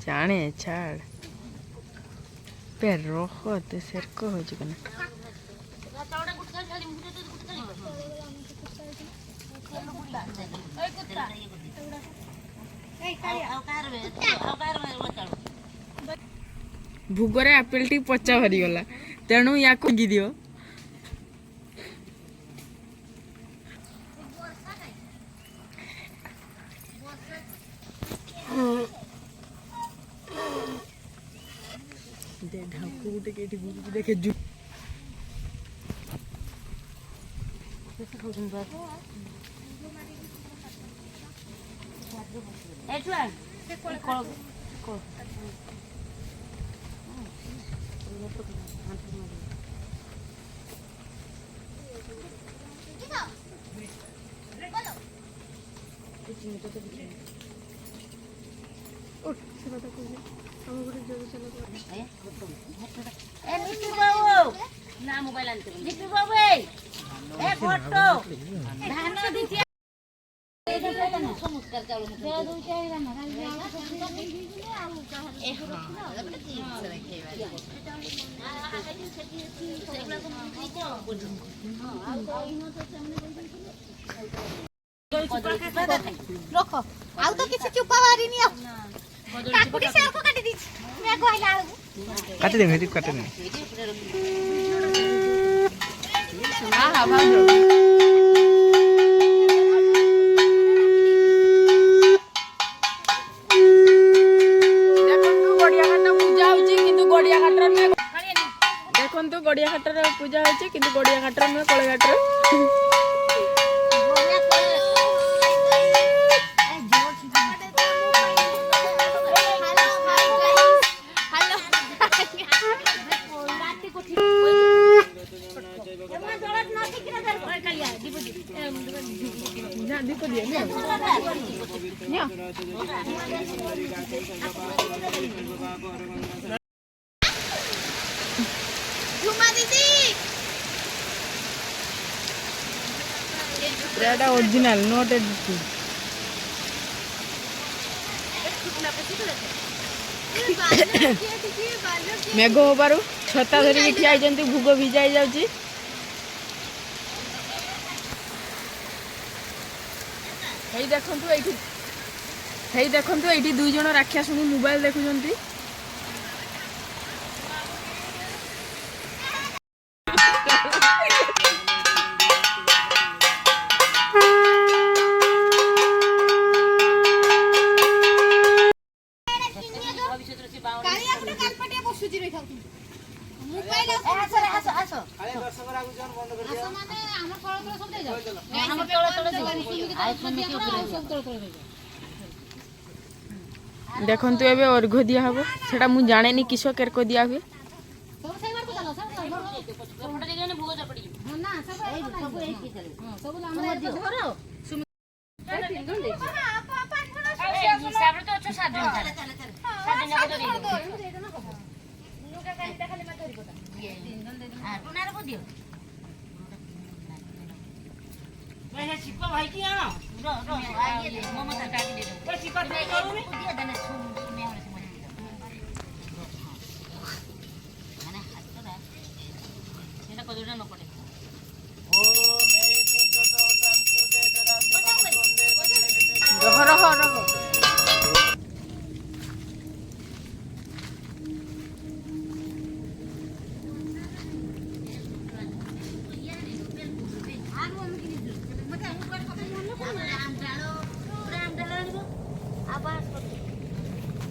जाने छाड़ पे रोहो ते सिर को हो चुका ना भूगरे आपेल टी पचा भरी गला तेणु या को गी दियो दे ढाकू उठे केटी बुझ देखे जु एटुआ को उठ सेवा तो कोई हम गुडे जल्दी चलो ए नितू बाबू ना मोबाइल आनते नितू बाबू ए फोटो धान दीजिए संस्कार चालू मुझे दो चार ना ए हां लगने की सरे खेवा रखो आउ तो किसी चुपा मारी नहीं काकुड़ी से आको काटी दी मैं कहला काट दे भेदी काट दे हां हां भाई देखंतु गड़िया घाटर पूजा होची किंतु गड़िया घाटर में कळे घाटर दीप दिए এটা অরিজিনাল নট এডিটিং মেঘ হবারু ছতা ধরিকি ঠিয়া হইଛନ୍ତି ভোଗ ভিজাই যাଉଛି হেই দেখন্তু এইଠି দুই জଣ ରାକ୍ଷାସୁଣୀ ମୋବାଇଲ ଦେଖୁଛନ୍ତି कालिया गुटे कालपटिया बसुची रही थाउ मोबाइल आसो कालिया दर्शक रागु जन बंद कर दिया माने हमर तळ तळ सब दे जाओ हमर तळ तळ आइ सुन के सब तळ तळ दे जाओ देखंतु एबे अर्घ दिया हबो सेटा मु जानेनी किसो केर को दिया हुए सब सही बार को चलो सब फोटो दे गने भोग चपड़ी ना सब एक की चले हां सब हमरा धरो हिसाब रे तो अच्छा 7 दिन चले 7 दिन को दे दो नुका कांटा खाली मा धरि पता 3 दिन दे दो हां टुनार को दियो मैंने सिपा भाई की आना रो आइए मोमो ता काटी दे दो तो सिपा नहीं करू में दिया देना सुन मैं वाले समझ माने हाथ तो ना एटा को जोड़ा न पड़े